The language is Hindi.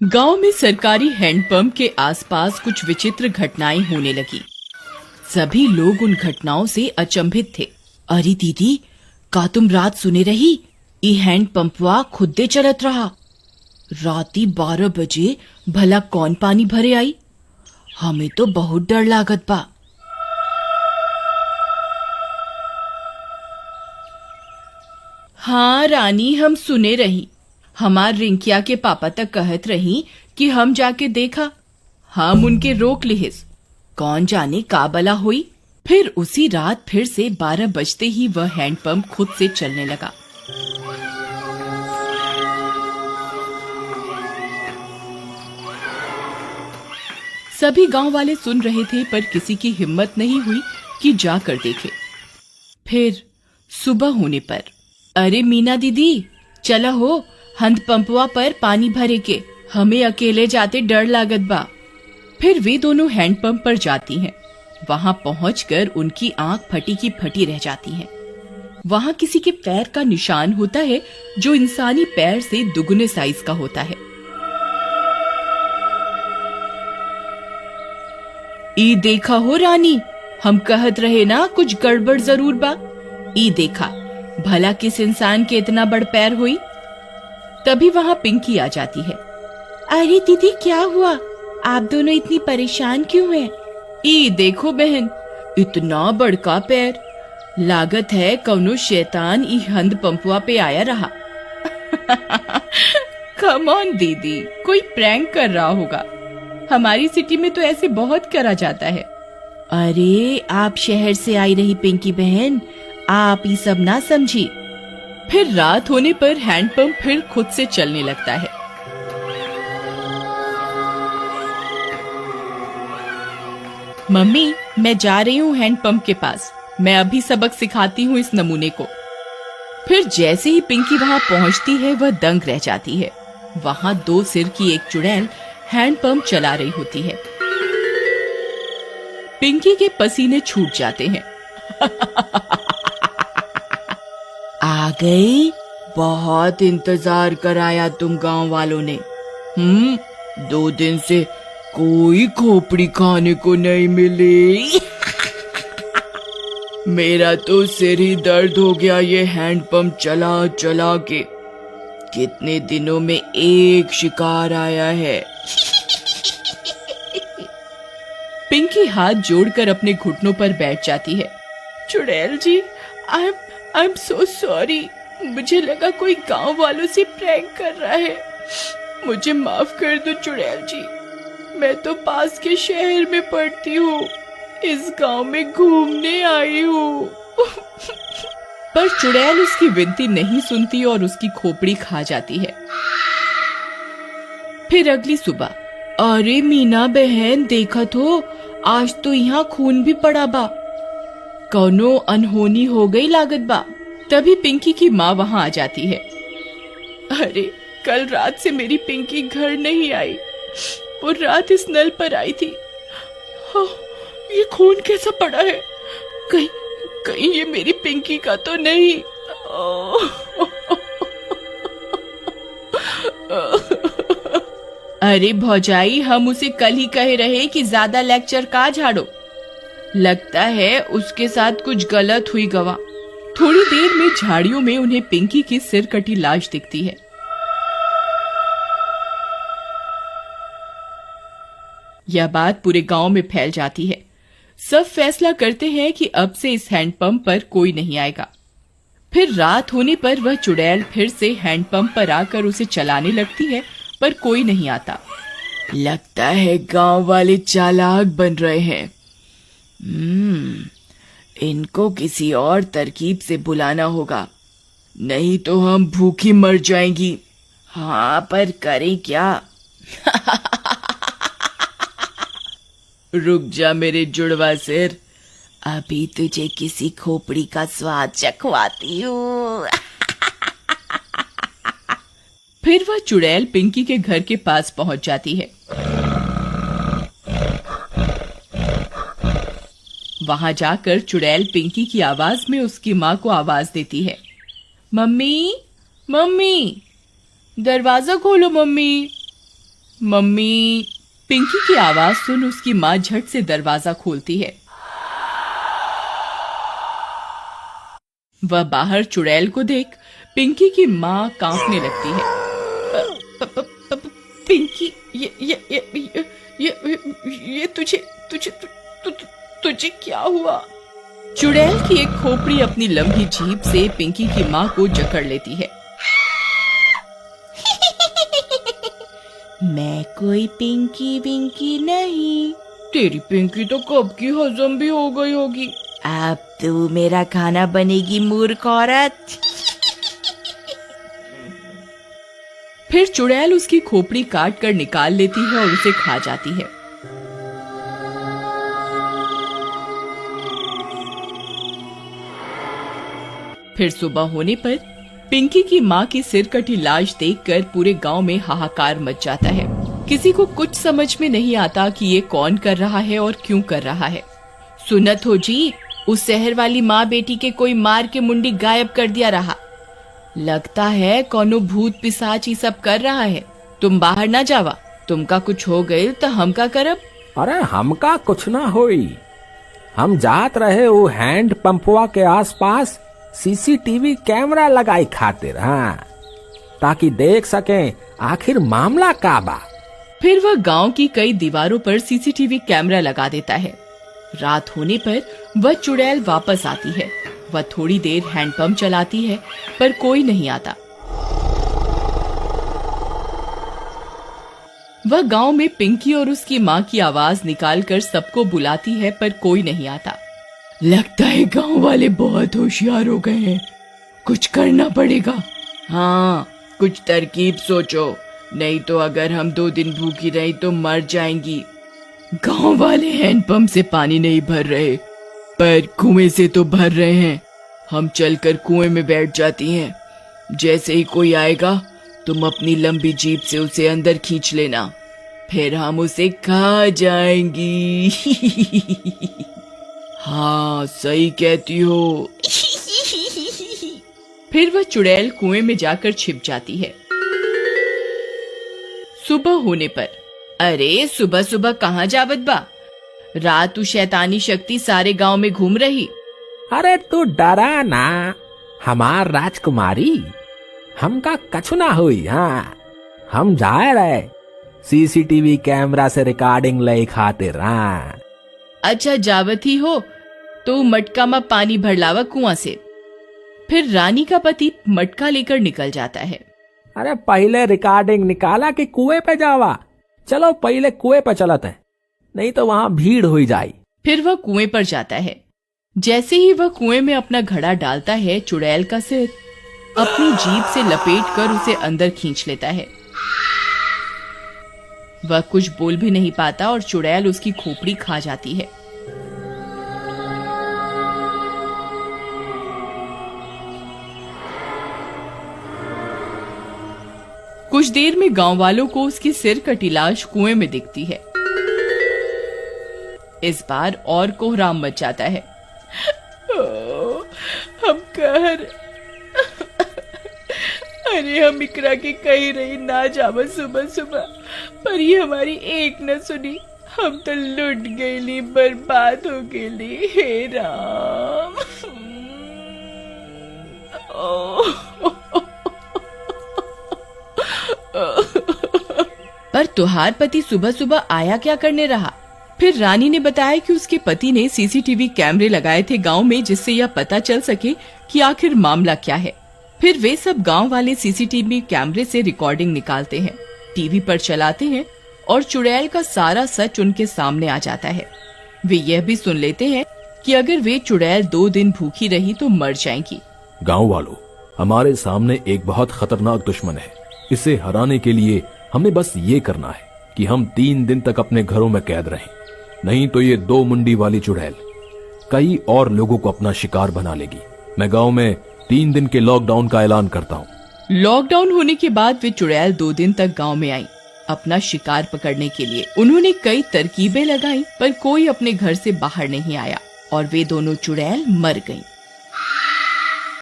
गांव में सरकारी हैंडपंप के आसपास कुछ विचित्र घटनाएं होने लगी। सभी लोग उन घटनाओं से अचंभित थे। अरे दीदी, का तुम रात सुने रही? ई हैंडपंपवा खुदे चलत रहा। राती 12 बजे भला कौन पानी भरे आई? हमें तो बहुत डर लागत बा। हाँ रानी, हम सुने रही। हमार रिंकिया के पापा तक कहत रही कि हम जाके देखा। हम उनके रोक लिहिस। कौन जाने का बला हुई। फिर उसी रात फिर से 12 बजते ही वह हैंडपंप खुद से चलने लगा। सभी गांव वाले सुन रहे थे, पर किसी की हिम्मत नहीं हुई कि जाकर देखे। फिर सुबह होने पर, अरे मीना दीदी, चला हो, हैंडपंपवा पर पानी भरे के। हमें अकेले जाते डर लागत बा। फिर वे दोनों हैंडपंप पर जाती हैं। वहां पहुंचकर उनकी आंख फटी की फटी रह जाती है। वहां किसी के पैर का निशान होता है जो इंसानी पैर से दुगने साइज का होता है। ई देखा हो रानी, हम कहत रहे ना कुछ गड़बड़ जरूर बा। ई देखा, भला किस इंसान के इतना बड़ पैर हुई। तभी वहां पिंकी आ जाती है। अरे दीदी, क्या हुआ? आप दोनों इतनी परेशान क्यों हैं? ई देखो बहन, इतना बड़का पैर। लागत है कौनो शैतान ई हैंडपंपवा पे आया रहा। कम ऑन दीदी, कोई प्रैंक कर रहा होगा। हमारी सिटी में तो ऐसे बहुत करा जाता है। अरे आप शहर से आई रही पिंकी बहन, आप ये सब ना समझी। फिर रात होने पर हैंडपंप फिर खुद से चलने लगता है। मम्मी, मैं जा रही हूँ हैंडपंप के पास। मैं अभी सबक सिखाती हूँ इस नमूने को। फिर जैसे ही पिंकी वहां पहुंचती है, वह दंग रह जाती है। वहां 2 सिर की एक चुड़ैल हैंडपंप चला रही होती है। पिंकी के पसीने छूट जाते हैं। आ गई? बहुत इंतजार कराया तुम गांव वालों ने। 2 दिन से कोई खोपड़ी खाने को नहीं मिली। मेरा तो सिर ही दर्द हो गया ये हैंडपंप चला चला के। कितने दिनों में एक शिकार आया है। पिंकी हाथ जोड़कर अपने घुटनों पर बैठ जाती है। चुड़ैल जी, आई एम सो सॉरी। मुझे लगा कोई गांव वालों से प्रैंक कर रहा है। मुझे माफ कर दो चुड़ैल जी। मैं तो पास के शहर में पढ़ती हूँ, इस गांव में घूमने आई हूँ। पर चुड़ैल उसकी विनती नहीं सुनती और उसकी खोपड़ी खा जाती है। फिर अगली सुबह, अरे मीना बहन, देखत हो, आज तो यहाँ खून भी पड़ा बा। कौनो अनहोनी हो गई लागत बा। तभी पिंकी की माँ वहां आ जाती है। अरे कल रात से मेरी पिंकी घर नहीं आई। वो रात इस नल पर आई थी। ये खून कैसा पड़ा है? कहीं ये मेरी पिंकी का तो नहीं? अरे भौजाई, हम उसे कल ही कहे रहे कि ज्यादा लेक्चर का झाड़ो। लगता है उसके साथ कुछ गलत हुई गवा। थोड़ी देर में झाड़ियों में उन्हें पिंकी की सिर कटी लाश दिखती है। यह बात पूरे गांव में फैल जाती है। सब फैसला करते हैं कि अब से इस हैंडपंप पर कोई नहीं आएगा। फिर रात होने पर वह चुड़ैल फिर से हैंडपंप पर आकर उसे चलाने लगती है, पर कोई नहीं आता। लगता है गांव वाले चालाक बन रहे हैं। इनको किसी और तरकीब से बुलाना होगा, नहीं तो हम भूखी मर जाएंगी। हाँ, पर करें क्या? रुक जा मेरे जुड़वा सिर, अभी तुझे किसी खोपड़ी का स्वाद चखवाती हूँ। फिर वह चुड़ैल पिंकी के घर के पास पहुंच जाती है। वहां जाकर चुड़ैल पिंकी की आवाज में उसकी माँ को आवाज देती है। मम्मी, मम्मी, दरवाजा खोलो मम्मी। मम्मी। पिंकी की आवाज सुन उसकी माँ झट से दरवाजा खोलती है। वह बाहर चुड़ैल को देख पिंकी की माँ कांपने लगती है। पिंकी, ये तुझे क्या हुआ? चुड़ैल की एक खोपड़ी अपनी लंबी जीभ से पिंकी की माँ को जकड़ लेती है। मैं कोई पिंकी विंकी नहीं। तेरी पिंकी तो कब की हजम भी हो गई होगी। अब तू मेरा खाना बनेगी मूर्ख औरत। फिर चुड़ैल उसकी खोपड़ी काट कर निकाल लेती है और उसे खा जाती है। फिर सुबह होने पर पिंकी की माँ की सिर कटी लाश देखकर पूरे गांव में हाहाकार मच जाता है। किसी को कुछ समझ में नहीं आता कि ये कौन कर रहा है और क्यों कर रहा है। सुनत हो जी, उस शहर वाली माँ बेटी के कोई मार के मुंडी गायब कर दिया रहा। लगता है कोनो भूत पिशाच ही सब कर रहा है। तुम बाहर ना जावा, तुमका कुछ हो गए तो हम का करब? अरे हमका कुछ ना होई। हम जात रहे वो हैंड पंपवा के आसपास सीसीटीवी कैमरा लगाई खातिर, हाँ, ताकि देख सकें आखिर मामला का बा। फिर वह गांव की कई दीवारों पर सीसीटीवी कैमरा लगा देता है। रात होने पर वह चुड़ैल वापस आती है। वह थोड़ी देर हैंडपंप चलाती है पर कोई नहीं आता। वह गांव में पिंकी और उसकी माँ की आवाज निकालकर सबको बुलाती है पर कोई नहीं आता। लगता है गांव वाले बहुत होशियार हो गए हैं, कुछ करना पड़ेगा। हाँ, कुछ तरकीब सोचो, नहीं तो अगर हम 2 दिन भूखी रही तो मर जाएंगी। गांव वाले हैंडपंप से पानी नहीं भर रहे पर कुएं से तो भर रहे हैं। हम चलकर कुएं में बैठ जाती हैं। जैसे ही कोई आएगा तुम अपनी लंबी जीभ से उसे अंदर खींच लेना, फिर हम उसे खा जाएंगी। हाँ, सही कहती हो। फिर वह चुड़ैल कुएं में जाकर छिप जाती है। सुबह होने पर, अरे सुबह सुबह कहाँ जावत बा? रात तू शैतानी शक्ति सारे गांव में घूम रही। अरे तू डरा ना हमार राजकुमारी, हमका कछु ना हुई। हाँ, हम जाए रहे सीसीटीवी कैमरा से रिकॉर्डिंग ले खातिर। हाँ, अच्छा जावत ही हो तो मटका में पानी भर लावा कुआं से। फिर रानी का पति मटका लेकर निकल जाता है। अरे पहले रिकॉर्डिंग निकाला कि कुएं पे जावा? चलो पहले कुएं पे चलते हैं, नहीं तो वहां भीड़ हो जाए। फिर वह कुएं पर जाता है। जैसे ही वह कुएं में अपना घड़ा डालता है, चुड़ैल का सिर अपनी जीभ से लपेट कर उसे अंदर खींच लेता है। वह कुछ बोल भी नहीं पाता और चुड़ैल उसकी खोपड़ी खा जाती है। कुछ देर में गांव वालों को उसकी सिर कटी लाश कुएं में दिखती है। इस बार और कोहराम मच जाता है। हम कहर, अरे हम इकरा के कही रही ना जावा सुबह सुबह, पर ये हमारी एक न सुनी। हम तो लुट गईली, बर्बाद हो गईली। हे राम। पर तुहार पति सुबह सुबह आया क्या करने रहा? फिर रानी ने बताया कि उसके पति ने सीसीटीवी कैमरे लगाए थे गांव में, जिससे यह पता चल सके कि आखिर मामला क्या है। फिर वे सब गांव वाले सीसीटीवी कैमरे से रिकॉर्डिंग निकालते हैं, टीवी पर चलाते हैं और चुड़ैल का सारा सच उनके सामने आ जाता है। वे यह भी सुन लेते हैं कि अगर वे चुड़ैल 2 दिन भूखी रही तो मर जाएंगी। गांव वालों, हमारे सामने एक बहुत खतरनाक दुश्मन है। इसे हराने के लिए हमें बस ये करना है कि हम 3 दिन तक अपने घरों में कैद रहें, नहीं तो ये 2 मुंडी वाली चुड़ैल कई और लोगों को अपना शिकार बना लेगी। मैं गांव में 3 दिन के लॉकडाउन का ऐलान करता हूँ। लॉकडाउन होने के बाद वे चुड़ैल 2 दिन तक गांव में आई अपना शिकार पकड़ने के लिए। उन्होंने कई तरकीबें लगाई पर कोई अपने घर से बाहर नहीं आया और वे दोनों चुड़ैल मर गईं।